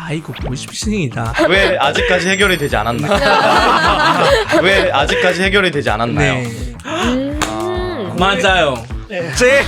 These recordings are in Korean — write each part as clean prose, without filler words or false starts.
아이고 보십시다. 왜 아직까지 해결이 되지 않았나요? 왜 아직까지 해결이 되지 않았나요? 네. 맞아요. 네. 제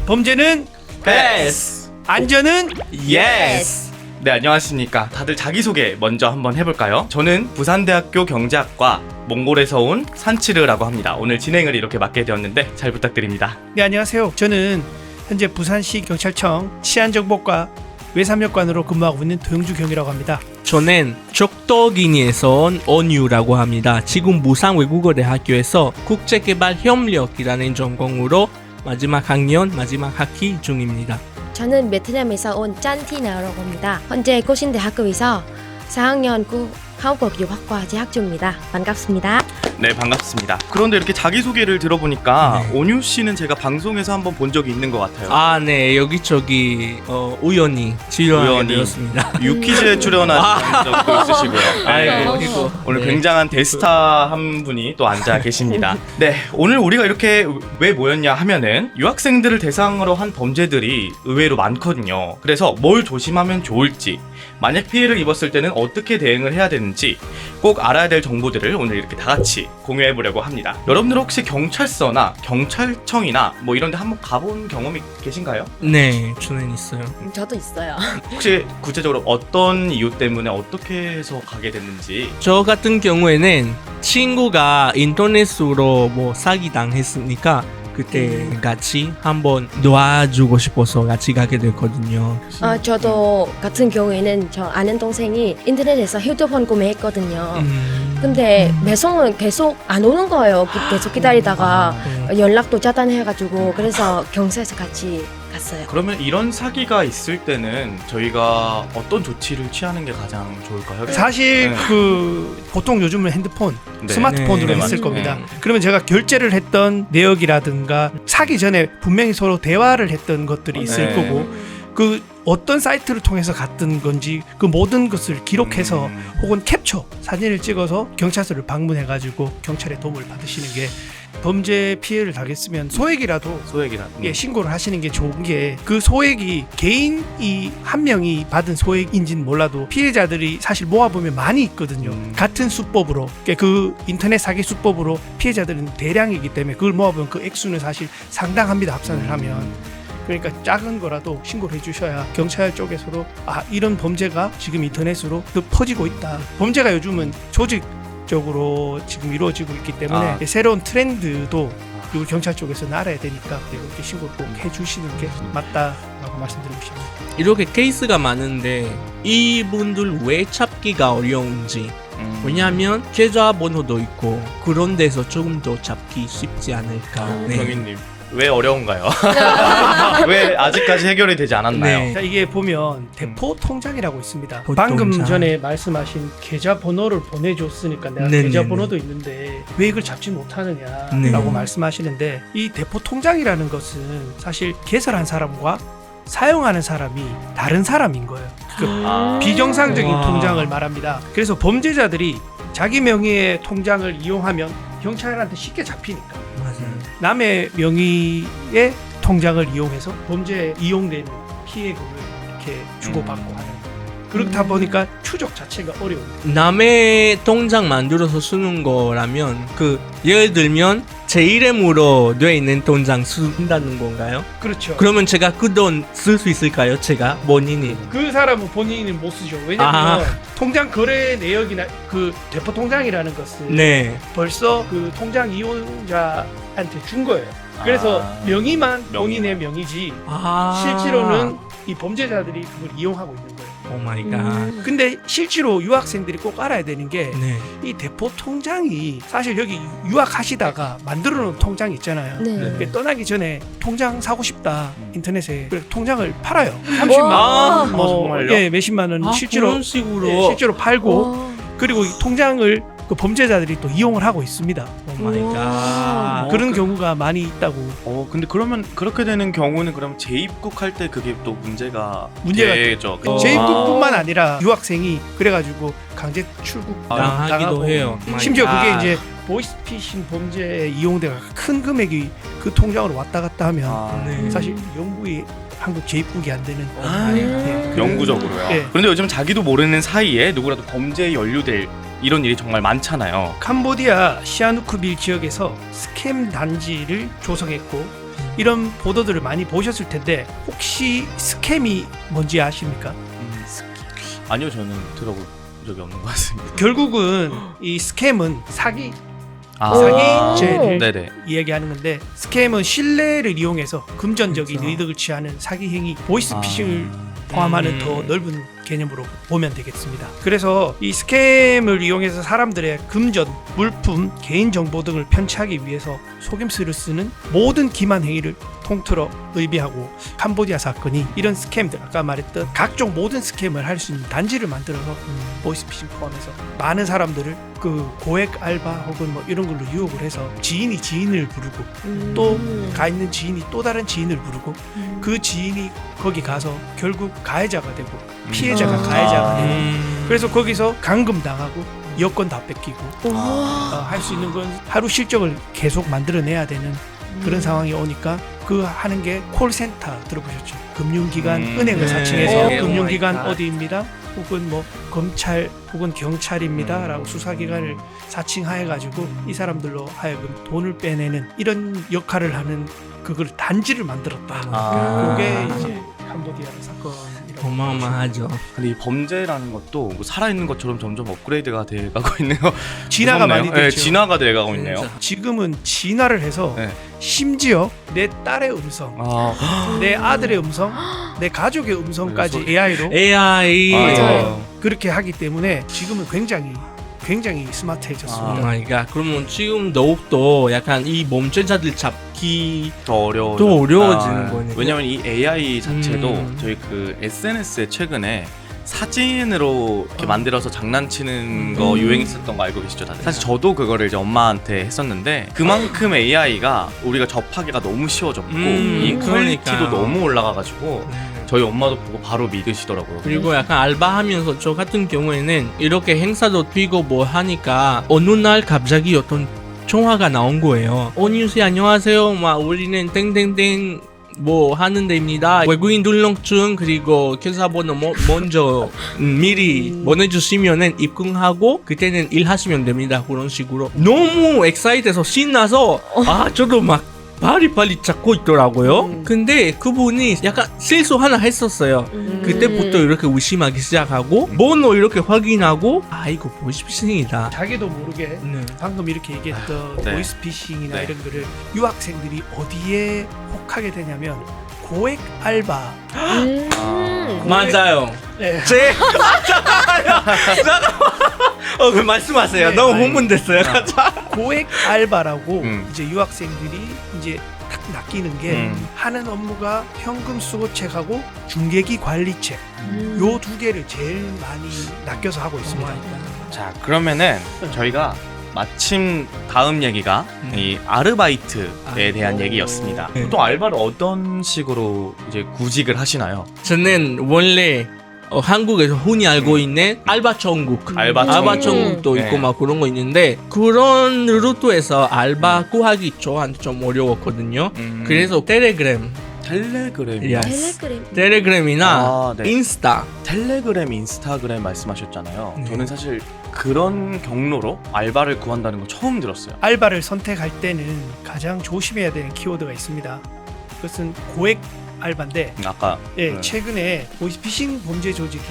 범죄는 패스! 안전은 예스! 네, 안녕하십니까. 다들 자기소개 먼저 한번 해볼까요? 저는 부산대학교 경제학과 몽골에서 온 산치르라고 합니다. 오늘 진행을 이렇게 맡게 되었는데 잘 부탁드립니다. 네, 안녕하세요. 저는 현재 부산시 경찰청 치안정보과 외삼역관으로 근무하고 있는 도영주 경이라고 합니다. 저는 적도기니에서 온 언유라고 합니다. 지금 부산 외국어대학교에서 국제개발협력이라는 전공으로 마지막 학년 마지막 학기 중입니다. 저는 베트남에서 온 짠티나라고 합니다. 현재 고신대학교에서 4학년 한국어교육학과 재학 중입니다. 반갑습니다. 네, 반갑습니다. 그런데 이렇게 자기소개를 들어보니까 네. 온유 씨는 제가 방송에서 한번 본 적이 있는 것 같아요. 아, 네. 여기저기 우연히 출연하게 우연히. 되었습니다. 유퀴즈에 출연한 적도 있으시고요. 네. 아이고, 이거. 오늘 네. 굉장한 대스타 한 분이 또 앉아 계십니다. 네, 오늘 우리가 이렇게 왜 모였냐 하면은 유학생들을 대상으로 한 범죄들이 의외로 많거든요. 그래서 뭘 조심하면 좋을지, 만약 피해를 입었을 때는 어떻게 대응을 해야 되는지 꼭 알아야 될 정보들을 오늘 이렇게 다 같이 공유해 보려고 합니다. 여러분들 혹시 경찰서나 경찰청이나 뭐 이런 데 한번 가본 경험이 계신가요? 네, 저는 있어요. 저도 있어요. 혹시 구체적으로 어떤 이유 때문에 어떻게 해서 가게 됐는지. 저 같은 경우에는 친구가 인터넷으로 뭐 사기 당했으니까 그때 같이 한번 도와주고 싶어서 같이 가게 됐거든요. 저도 같은 경우에는 저 아는 동생이 인터넷에서 휴대폰 구매했거든요. 근데 배송은 계속 안 오는 거예요. 계속 기다리다가 네. 연락도 차단해가지고 그래서 경찰서 같이 갔어요. 그러면 이런 사기가 있을 때는 저희가 어떤 조치를 취하는 게 가장 좋을까요? 사실 네. 보통 요즘은 핸드폰, 네. 스마트폰으로 네, 했을 맞아요. 겁니다. 네. 그러면 제가 결제를 했던 내역이라든가 사기 전에 분명히 서로 대화를 했던 것들이 있을 네. 거고 그 어떤 사이트를 통해서 갔던 건지 그 모든 것을 기록해서 혹은 캡처 사진을 찍어서 경찰서를 방문해가지고 경찰의 도움을 받으시는 게 범죄 피해를 당했으면 소액이라도 소액이라. 예, 신고를 하시는 게 좋은 게 그 소액이 개인이 한 명이 받은 소액인지는 몰라도 피해자들이 사실 모아보면 많이 있거든요. 같은 수법으로 그 인터넷 사기 수법으로 피해자들은 대량이기 때문에 그걸 모아보면 그 액수는 사실 상당합니다. 합산을 하면. 그러니까 작은 거라도 신고를 해주셔야 경찰 쪽에서도 이런 범죄가 지금 인터넷으로 퍼지고 있다. 범죄가 요즘은 조직적으로 지금 이루어지고 있기 때문에 새로운 트렌드도 이 경찰 쪽에서는 알아야 되니까 이렇게 신고를 꼭 해주시는 게 맞다라고 말씀드리고 싶습니다. 이렇게 케이스가 많은데 이분들 왜 잡기가 어려운지, 왜냐하면 계좌번호도 있고 그런 데서 조금 더 잡기 쉽지 않을까. 네. 경희님 왜 어려운가요? 왜 아직까지 해결이 되지 않았나요? 네. 자, 이게 보면 대포 통장이라고 있습니다. 대포 방금 통장. 전에 말씀하신 계좌번호를 보내줬으니까 내가 네네네. 계좌번호도 있는데 왜 이걸 잡지 못하느냐라고 네. 말씀하시는데 이 대포 통장이라는 것은 사실 개설한 사람과 사용하는 사람이 다른 사람인 거예요. 비정상적인 와. 통장을 말합니다. 그래서 범죄자들이 자기 명의의 통장을 이용하면 경찰한테 쉽게 잡히니까 맞아요. 남의 명의의 통장을 이용해서 범죄에 이용되는 피해금을 이렇게 주고받고 하는 그렇다 보니까 추적 자체가 어려워요. 남의 통장 만들어서 쓰는 거라면 예를 들면 제 이름으로 돼 있는 통장 쓴다는 건가요? 그렇죠. 그러면 제가 그 돈 쓸 수 있을까요? 제가 본인이. 그 사람은 본인은 못 쓰죠. 왜냐하면 통장 거래 내역이나 그 대포 통장이라는 것은 네. 벌써 그 통장 이용자한테 준 거예요. 그래서 명의만 본인의 명의지 실제로는 이 범죄자들이 그걸 이용하고 있는 거예요. 오 마이 갓. 근데 실제로 유학생들이 꼭 알아야 되는 게 이 네. 대포 통장이 사실 여기 유학하시다가 만들어 놓은 통장 있잖아요. 네. 떠나기 전에 통장 사고 싶다 인터넷에 그래서 통장을 팔아요. 와. 30만 원, 정말요? 예, 몇십만 원 실제로 그런 식으로. 예, 실제로 팔고 와. 그리고 이 통장을 그 범죄자들이 또 이용을 하고 있습니다. 오 마이 갓. 그런 경우가 많이 있다고. 근데 그러면 그렇게 되는 경우는 그럼 재입국할 때 그게 또 문제가 되죠. 그쵸? 재입국뿐만 아니라 유학생이 그래가지고 강제 출국 당하기도 당하고 해요. 심지어 그게 아. 이제 보이스피싱 범죄에 이용돼가 큰 금액이 그 통장으로 왔다 갔다 하면 네. 사실 영구히 한국 재입국이 안 되는 음. 영구적으로요. 네. 그런데 요즘 자기도 모르는 사이에 누구라도 범죄에 연루될 이런 일이 정말 많잖아요. 캄보디아 시아누크빌 지역에서 스캠 단지를 조성했고 이런 보도들을 많이 보셨을 텐데 혹시 스캠이 뭔지 아십니까? 아니요, 저는 들어본 적이 없는 것 같습니다. 결국은 이 스캠은 사기 아, 사기죄를 네네. 이야기하는 건데 스캠은 신뢰를 이용해서 금전적인 그렇죠. 이득을 취하는 사기 행위 보이스피싱을 포함하는 더 넓은 개념으로 보면 되겠습니다. 그래서 이 스캠을 이용해서 사람들의 금전, 물품, 개인정보 등을 편취하기 위해서 속임수를 쓰는 모든 기만 행위를 통틀어 의미하고 캄보디아 사건이 이런 스캠들 아까 말했던 각종 모든 스캠을 할 수 있는 단지를 만들어서 보이스피싱 포함해서 많은 사람들을 그 고액 알바 혹은 뭐 이런 걸로 유혹을 해서 지인이 지인을 부르고 또 가 있는 지인이 또 다른 지인을 부르고 그 지인이 거기 가서 결국 가해자가 되고 피해자가 가해자가 되고 그래서 거기서 감금당하고 여권 다 뺏기고 할 수 있는 건 하루 실적을 계속 만들어내야 되는 그런 상황이 오니까 그 하는 게 콜센터 들어보셨죠? 금융기관 은행을 네. 사칭해서 네. 금융기관 오마이갓. 어디입니다 혹은 뭐 검찰 혹은 경찰입니다 라고 수사기관을 사칭하여가지고 이 사람들로 하여금 돈을 빼내는 이런 역할을 하는 그걸 단지를 만들었다. 아. 그게 이제 캄보디아 사건이라고. 어마어마하죠. 근데 이 범죄라는 것도 뭐 살아있는 것처럼 점점 업그레이드가 돼가고 있네요. 진화가 많이 무섭네요. 됐죠. 네, 진화가 돼가고 있네요. 진짜. 지금은 진화를 해서 네. 심지어 내 딸의 음성, 아, 내 아들의 음성, 내 가족의 음성까지 AI로 AI. 맞아요. 그렇게 하기 때문에 지금은 굉장히 스마트해졌습니다. 오 마이 갓. 그러면 지금 더욱더 약간 이 범죄자들 잡기 더 어려워. 더 어려워지는 거네. 왜냐면 이 AI 자체도 음. 저희 그 SNS에 최근에 사진으로 이렇게 만들어서 장난치는 거 유행했었던 거 알고 계시죠, 다들? 사실 저도 그거를 이제 엄마한테 했었는데 그만큼 AI가 우리가 접하기가 너무 쉬워졌고 이 퀄리티도 그러니까요. 너무 올라가가지고 저희 엄마도 보고 바로 믿으시더라고요. 그리고 약간 알바하면서 저 같은 경우에는 이렇게 행사도 뛰고 뭐 하니까 어느 날 갑자기 어떤 전화가 나온 거예요. 뉴스 안녕하세요. 막 우리는 땡땡땡 뭐 하는 데입니다. 외국인 등록증 그리고 계좌번호 먼저 미리 보내주시면은 입금하고 그때는 일하시면 됩니다. 그런 식으로 너무 엑사이트해서 신나서 저도 막 빨리 찾고 있더라고요. 근데 그분이 약간 실수 하나 했었어요. 그때부터 이렇게 의심하기 시작하고 번호 이렇게 확인하고 이거 보이스피싱이다. 자기도 모르게 방금 이렇게 얘기했던 네. 보이스피싱이나 네. 이런 거를 유학생들이 어디에 혹하게 되냐면 고액 알바. 맞아요. 네. 제 잠깐만. 말씀하세요. 네. 너무 흥분됐어요. 고액 알바라고 음. 이제 유학생들이 이제 딱 낚이는 게 하는 업무가 현금 수거책하고 중개기 관리책 요 두 개를 제일 많이 낚여서 하고 있습니다. 자, 그러면은 저희가 마침 다음 얘기가 이 아르바이트에 대한 얘기였습니다. 네. 보통 알바를 어떤 식으로 이제 구직을 하시나요? 저는 원래 한국에서 흔히 알고 있는 알바 천국, 알바 천국도 네. 있고 막 그런 거 있는데 그런 루트에서 알바 구하기 저한테 좀 어려웠거든요. 그래서 텔레그램, 텔레그램이요? Yes. 텔레그램. 텔레그램이나 아, 네. 인스타. 텔레그램, 인스타그램 말씀하셨잖아요. 네. 저는 사실 그런 경로로 알바를 구한다는 거 처음 들었어요. 알바를 선택할 때는 가장 조심해야 되는 키워드가 있습니다. 그것은 고액 알바인데 아까 예, 최근에 보이스피싱 범죄 조직이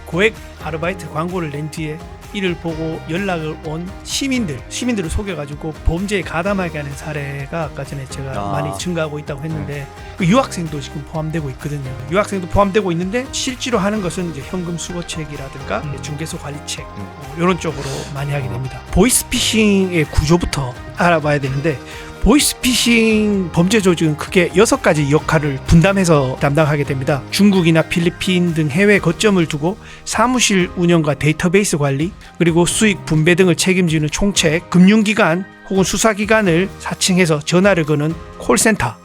고액 아르바이트 광고를 낸 뒤에 이를 보고 연락을 온 시민들을 속여가지고 범죄에 가담하게 하는 사례가 아까 전에 제가 많이 증가하고 있다고 했는데 그 유학생도 지금 포함되고 있거든요. 유학생도 포함되고 있는데 실제로 하는 것은 이제 현금 수거책이라든가 중개소 관리책 이런 쪽으로 많이 하게 됩니다. 보이스피싱의 구조부터 알아봐야 되는데 보이스피싱 범죄 조직은 크게 6가지 역할을 분담해서 담당하게 됩니다. 중국이나 필리핀 등 해외 거점을 두고 사무실 운영과 데이터베이스 관리, 그리고 수익 분배 등을 책임지는 총책, 금융기관 혹은 수사기관을 사칭해서 전화를 거는 콜센터,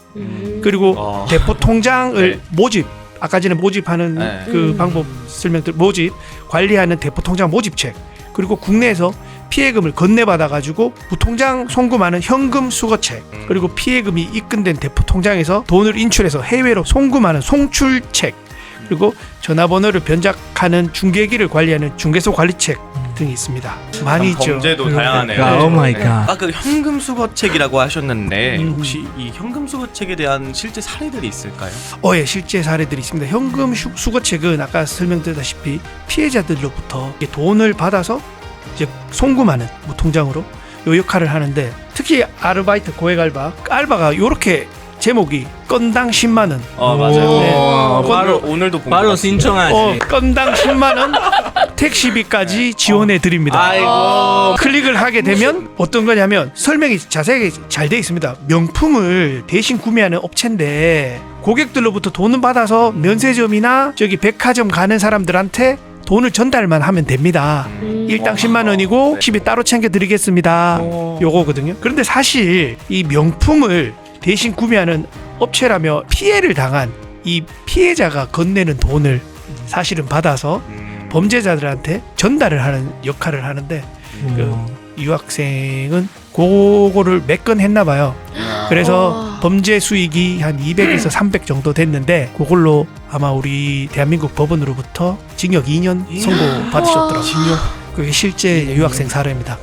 그리고 대포 통장을 네. 모집, 아까 전에 모집하는 네. 그 방법 설명들 모집, 관리하는 대포 통장 모집책, 그리고 국내에서 피해금을 건네받아가지고 무통장 송금하는 현금 수거책, 그리고 피해금이 입금된 대포 통장에서 돈을 인출해서 해외로 송금하는 송출책, 그리고 전화번호를 변작하는 중개기를 관리하는 중개소 관리책 등이 있습니다. 많이 있죠. 범죄도 네. 다양하네요. 오 마이 갓. 아까 그 현금 수거책이라고 하셨는데 음. 혹시 이 현금 수거책에 대한 실제 사례들이 있을까요? 예, 실제 사례들이 있습니다. 현금 수거책은 아까 설명드렸다시피 피해자들로부터 이게 돈을 받아서 이제 송금하는 무통장으로 요 역할을 하는데, 특히 아르바이트 알바가 요렇게 제목이 건당 10만 원. 맞아요. 네. 바로 오늘도 본 바로 것 같습니다. 신청하지. 건당 10만 원 택시비까지 지원해 드립니다. 아이고. 클릭을 하게 되면 어떤 거냐면 설명이 자세하게 잘 돼 있습니다. 명품을 대신 구매하는 업체인데 고객들로부터 돈을 받아서 면세점이나 저기 백화점 가는 사람들한테 돈을 전달만 하면 됩니다. 일당 10만 원이고 택시비 따로 챙겨 드리겠습니다. 요거거든요. 그런데 사실 이 명품을 대신 구매하는 업체라며 피해를 당한 이 피해자가 건네는 돈을 사실은 받아서 범죄자들한테 전달을 하는 역할을 하는데, 그 유학생은 그거를 몇 건 했나 봐요. 그래서 범죄 수익이 한 200에서 300 정도 됐는데 그걸로 아마 우리 대한민국 법원으로부터 징역 2년 선고 받으셨더라고요. 그게 실제 유학생 사례입니다.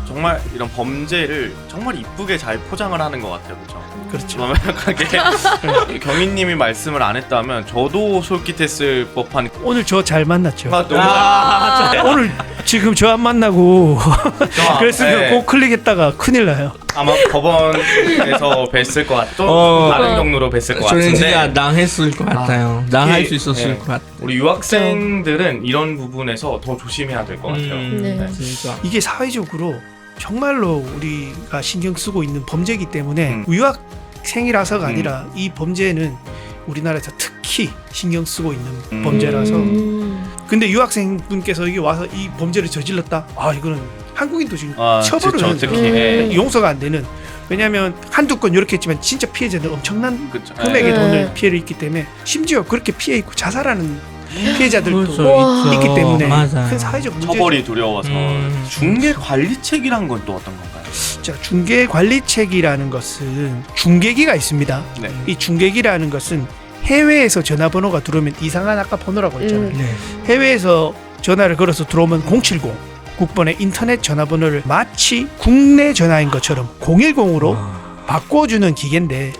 정말 이런 범죄를 정말 이쁘게 잘 포장을 하는 것 같아요, 그렇죠? 그렇죠. 완벽하게 경희님이 말씀을 안 했다면 저도 솔깃했을 법한. 오늘 저 잘 만났죠. 너무 오늘 지금 저 안 만나고 그랬으면 네. 꼭 클릭했다가 큰일 나요. 아마 법원에서 뵀을 것 같고 어. 다른 경로로 뵀을 것 저는 진짜 같은데 당했을 것 같아요. 당할 수 있었을 네. 것 같아요. 우리 유학생들은 이런 부분에서 더 조심해야 될 것 같아요. 네. 진짜. 이게 사회적으로 정말로 우리가 신경 쓰고 있는 범죄이기 때문에 유학생이라서가 아니라 이 범죄는 우리나라에서 특히 신경 쓰고 있는 범죄라서. 근데 유학생분께서 이게 와서 이 범죄를 저질렀다? 이거는 한국인도 지금 처벌은 그쵸, 특히 용서가 안 되는. 왜냐하면 한두 건 이렇게 했지만 진짜 피해자는 엄청난 그쵸. 금액의 네. 돈을 피해를 입기 때문에, 심지어 그렇게 피해 입고 자살하는 피해자들도 그렇죠, 있기 때문에 맞아요. 큰 사회적 문제. 처벌이 두려워서. 중개 관리책이란 건 또 어떤 건가요? 자, 중개 관리책이라는 것은 중개기가 있습니다. 네. 이 중개기라는 것은 해외에서 전화번호가 들어오면 이상한 아까 번호라고 했잖아요. 네. 해외에서 전화를 걸어서 들어오면 070 국번의 인터넷 전화번호를 마치 국내 전화인 것처럼 010으로 바꿔주는 기계인데,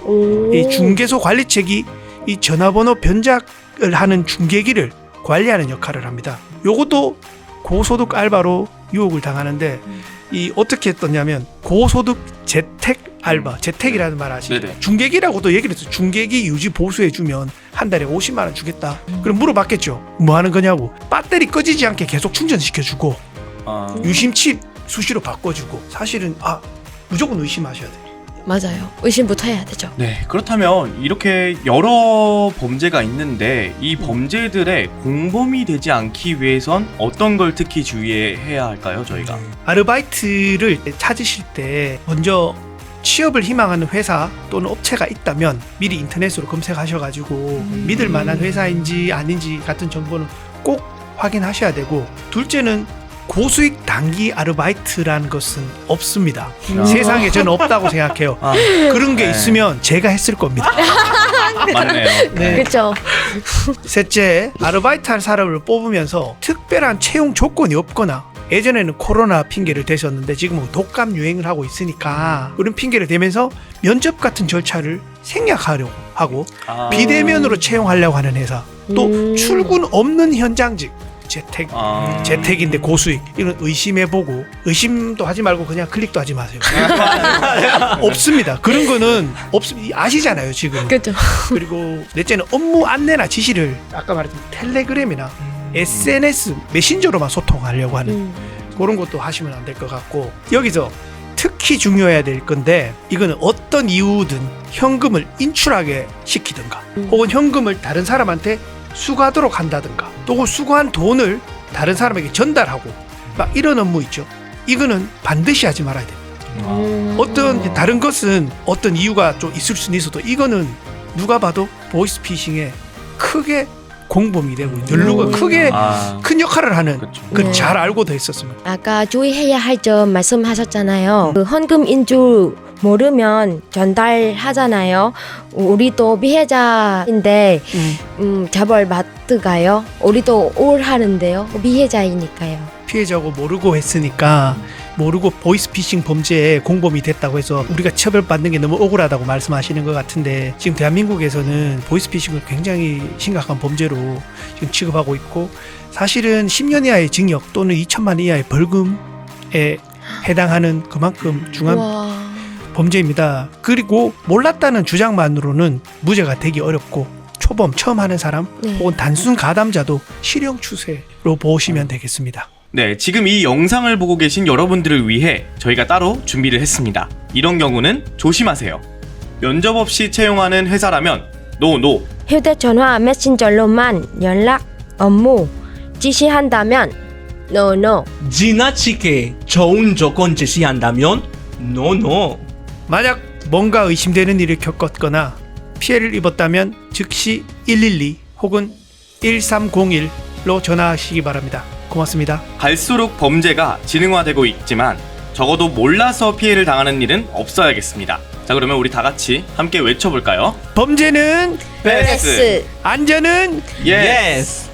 이 중개소 관리책이 이 전화번호 변작을 하는 중개기를 관리하는 역할을 합니다. 요것도 고소득 알바로 유혹을 당하는데, 이 어떻게 했더냐면 고소득 재택 알바, 재택이라는 말 아시죠? 네네. 중개기라고도 얘기를 했어요. 중개기 유지 보수해주면 한 달에 50만 원 주겠다. 그럼 물어봤겠죠. 뭐 하는 거냐고. 배터리 꺼지지 않게 계속 충전시켜주고 유심칩 수시로 바꿔주고. 사실은 무조건 의심하셔야 돼요. 맞아요. 의심부터 해야 되죠. 네, 그렇다면 이렇게 여러 범죄가 있는데 이 범죄들의 공범이 되지 않기 위해선 어떤 걸 특히 주의해야 할까요, 저희가? 아르바이트를 찾으실 때 먼저 취업을 희망하는 회사 또는 업체가 있다면 미리 인터넷으로 검색하셔가지고 믿을 만한 회사인지 아닌지 같은 정보는 꼭 확인하셔야 되고, 둘째는 고수익 단기 아르바이트라는 것은 없습니다. 세상에 저는 없다고 생각해요. 그런 게 네. 있으면 제가 했을 겁니다. 맞네요. 네. 그렇죠. 셋째, 아르바이트 할 사람을 뽑으면서 특별한 채용 조건이 없거나, 예전에는 코로나 핑계를 대셨는데 지금은 독감 유행을 하고 있으니까 그런 핑계를 대면서 면접 같은 절차를 생략하려고 하고 비대면으로 채용하려고 하는 회사, 또 출근 없는 현장직, 재택인데 고수익, 이런 의심해보고, 의심도 하지 말고 그냥 클릭도 하지 마세요. 없습니다. 그런 거는 아시잖아요 지금. 그렇죠. 그리고 넷째는 업무 안내나 지시를 아까 말했던 텔레그램이나 SNS 메신저로만 소통하려고 하는 그런 것도 하시면 안 될 것 같고, 여기서 특히 중요해야 될 건데, 이거는 어떤 이유든 현금을 인출하게 시키든가 혹은 현금을 다른 사람한테 수거하도록 한다든가, 또는 수거한 돈을 다른 사람에게 전달하고 막 이런 업무 있죠. 이거는 반드시 하지 말아야 됩니다. 어떤 다른 것은 어떤 이유가 좀 있을 수는 있어도 이거는 누가 봐도 보이스피싱에 크게 공범이 되고 연루가 크게 아, 큰 역할을 하는 그렇죠. 그 네. 잘 알고도 있었습니다. 아까 주의해야 할 점 말씀하셨잖아요. 그 헌금인 줄 모르면 전달하잖아요. 우리도 피해자인데 처벌 받을까요? 우리도 우울하는데요. 피해자이니까요. 피해자고 모르고 했으니까 모르고 보이스피싱 범죄에 공범이 됐다고 해서 우리가 처벌받는 게 너무 억울하다고 말씀하시는 것 같은데 지금 대한민국에서는 보이스피싱을 굉장히 심각한 범죄로 지금 취급하고 있고 사실은 10년 이하의 징역 또는 2천만 원 이하의 벌금에 해당하는 그만큼 중한 와. 범죄입니다. 그리고 몰랐다는 주장만으로는 무죄가 되기 어렵고 초범 처음 하는 사람 네. 혹은 단순 가담자도 실형 추세로 보시면 되겠습니다. 네, 지금 이 영상을 보고 계신 여러분들을 위해 저희가 따로 준비를 했습니다. 이런 경우는 조심하세요. 면접 없이 채용하는 회사라면 노. 휴대전화 메신저로만 연락, 업무 지시한다면 no. 지나치게 좋은 조건 제시한다면 no. 만약 뭔가 의심되는 일을 겪었거나 피해를 입었다면 즉시 112 혹은 1301로 전화하시기 바랍니다. 고맙습니다. 갈수록 범죄가 지능화되고 있지만 적어도 몰라서 피해를 당하는 일은 없어야겠습니다. 자, 그러면 우리 다 같이 함께 외쳐볼까요? 범죄는 패스. 안전은 예스!